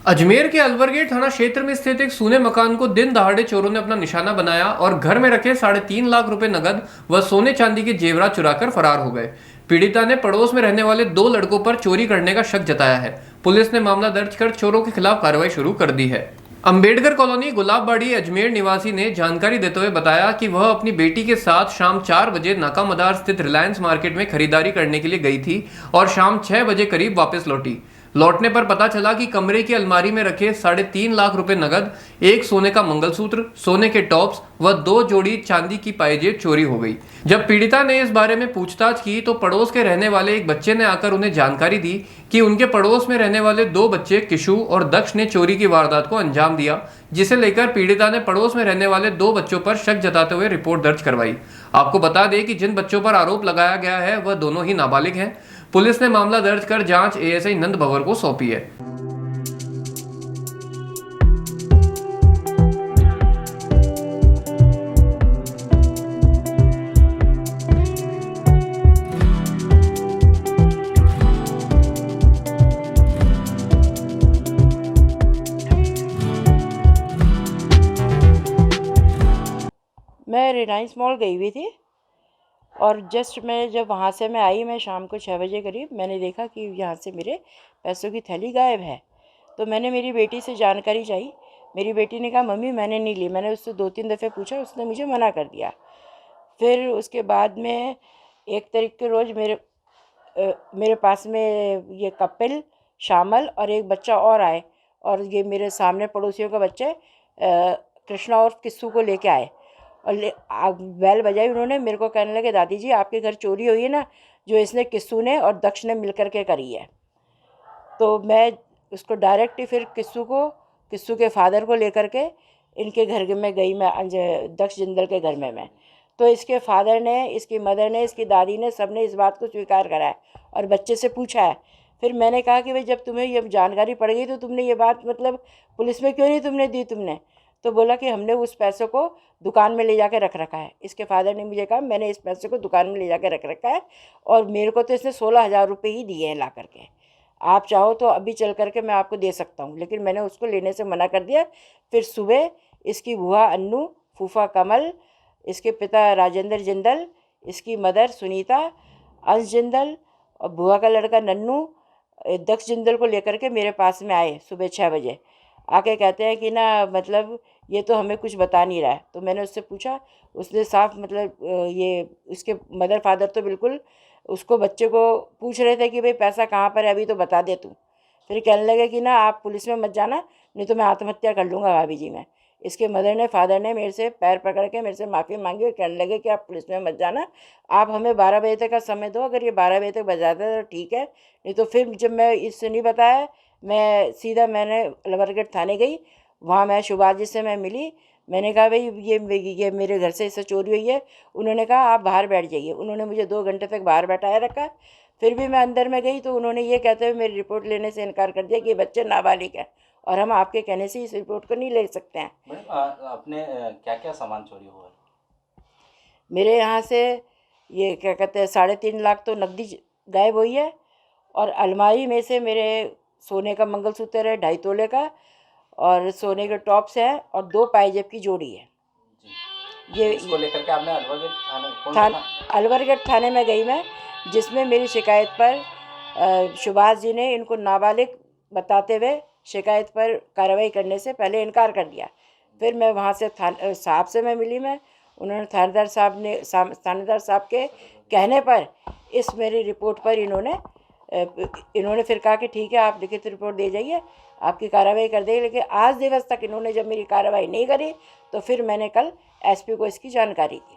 अजमेर के अलवरगेट थाना क्षेत्र में स्थित एक सूने मकान को दिन दहाड़े चोरों ने अपना निशाना बनाया और घर में रखे 3.5 लाख रुपए नगद व सोने चांदी के जेवरात चुराकर फरार हो गए। पीड़िता ने पड़ोस में रहने वाले 2 लड़कों पर चोरी करने का शक जताया है। पुलिस ने मामला दर्ज कर चोरों के खिलाफ कार्रवाई शुरू कर दी है। अंबेडकर कॉलोनी गुलाबबाड़ी अजमेर निवासी ने जानकारी देते हुए बताया कि वह अपनी बेटी के साथ शाम 4 बजे नाका मदार स्थित रिलायंस मार्केट में खरीदारी करने के लिए गई थी और शाम 6 बजे करीब वापस लौटी। लौटने पर पता चला कि कमरे की अलमारी में रखे 3.5 लाख रुपए नगद, एक सोने का मंगलसूत्र, सोने के टॉप्स व 2 जोड़ी चांदी की पायजेब चोरी हो गई। जब पीड़िता ने इस बारे में पूछताछ की तो पड़ोस के रहने वाले एक बच्चे ने आकर उन्हें जानकारी दी कि उनके पड़ोस में रहने वाले 2 बच्चे किशु और दक्ष ने चोरी की वारदात को अंजाम दिया, जिसे लेकर पीड़िता ने पड़ोस में रहने वाले 2 बच्चों पर शक जताते हुए रिपोर्ट दर्ज करवाई। आपको बता दें कि जिन बच्चों पर आरोप लगाया गया है वह दोनों ही नाबालिग हैं। पुलिस ने मामला दर्ज कर जांच एएसआई नंद भवर को सौंपी है। मैं रिलायंस मॉल गई हुई थी और जस्ट मैं जब वहाँ से मैं आई, मैं शाम को 6 बजे करीब मैंने देखा कि यहाँ से मेरे पैसों की थैली गायब है। तो मैंने मेरी बेटी से जानकारी चाहिए। मेरी बेटी ने कहा मम्मी मैंने नहीं ली। मैंने उससे 2-3 दफ़े पूछा, उसने मुझे मना कर दिया। फिर उसके बाद में 1 तारीख के रोज़ मेरे पास में ये कपिल, श्यामल और एक बच्चा और आए और ये मेरे सामने पड़ोसियों का बच्चे कृष्णा और किस्सू को लेके आए और बैल बजाई। उन्होंने मेरे को कहने लगे दादी जी आपके घर चोरी हुई है ना, जो इसने किस्सू ने और दक्ष ने मिल कर के करी है। तो मैं उसको डायरेक्ट ही फिर किस्सू के फादर को लेकर के इनके घर में गई, मैं दक्ष जिंदल के घर में। मैं तो इसके फादर ने, इसकी मदर ने, इसकी दादी ने, सब ने इस बात को स्वीकार करा है और बच्चे से पूछा है। फिर मैंने कहा कि भाई जब तुम्हें ये जानकारी पड़ गई तो तुमने ये बात मतलब पुलिस में क्यों नहीं तुमने दी तुमने? तो बोला कि हमने उस पैसों को दुकान में ले जाके रख रखा है। इसके फादर ने मुझे कहा मैंने इस पैसे को दुकान में ले जाके रख रखा है और मेरे को तो इसने 16,000 रुपये ही दिए हैं ला करके। आप चाहो तो अभी चल करके मैं आपको दे सकता हूँ, लेकिन मैंने उसको लेने से मना कर दिया। फिर सुबह इसकी बुआ अन्नू, फूफा कमल, इसके पिता राजेंद्र जिंदल, इसकी मदर सुनीता, अंश जिंदल और बुआ का लड़का नन्नू दक्ष जिंदल को लेकर के मेरे पास में आए सुबह 6 बजे। आके कहते हैं कि ना मतलब ये तो हमें कुछ बता नहीं रहा है। तो मैंने उससे पूछा, उसने साफ मतलब ये उसके मदर फादर तो बिल्कुल उसको बच्चे को पूछ रहे थे कि भाई पैसा कहाँ पर है, अभी तो बता दे तू। फिर कहने लगे कि ना आप पुलिस में मत जाना, नहीं तो मैं आत्महत्या कर लूँगा भाभी जी मैं। इसके मदर ने, फादर ने मेरे से पैर पकड़ के मेरे से माफ़ी मांगी और कहने लगे कि आप पुलिस में मत जाना, आप हमें 12 बजे तक का समय दो। अगर ये 12 बजे तक बजाता है तो ठीक है, नहीं तो फिर जब मैं इससे नहीं बताया मैं सीधा मैंने अलवरगढ़ थाने गई। वहाँ मैं सुभाष जी से मैं मिली। मैंने कहा भाई ये मेरे घर से इससे चोरी हुई है। उन्होंने कहा आप बाहर बैठ जाइए। उन्होंने मुझे 2 घंटे तक बाहर बैठाया रखा। फिर भी मैं अंदर में गई तो उन्होंने ये कहते हुए मेरी रिपोर्ट लेने से इनकार कर दिया कि ये बच्चे नाबालिग हैं और हम आपके कहने से इस रिपोर्ट को नहीं ले सकते हैं। मैडम अपने क्या क्या सामान चोरी हुआ है? मेरे यहाँ से ये क्या कहते हैं 3.5 लाख तो नकदी गायब हुई है और अलमारी में से मेरे सोने का मंगलसूत्र है 2.5 तोले का और सोने के टॉप्स हैं और 2 पायजेब की जोड़ी है। ये इसको लेकर के आपने अलवरगढ़ थाने में गई मैं, जिसमें मेरी शिकायत पर सुभाष जी ने इनको नाबालिग बताते हुए शिकायत पर कार्रवाई करने से पहले इनकार कर दिया। फिर मैं वहाँ से साहब से मैं मिली। मैं उन्होंने थानेदार साहब के कहने पर इस मेरी रिपोर्ट पर इन्होंने फिर कहा कि ठीक है आप लिखित रिपोर्ट दे जाइए, आपकी कार्रवाई कर देंगे। लेकिन आज दिवस तक इन्होंने जब मेरी कार्रवाई नहीं करी तो फिर मैंने कल एसपी को इसकी जानकारी दी।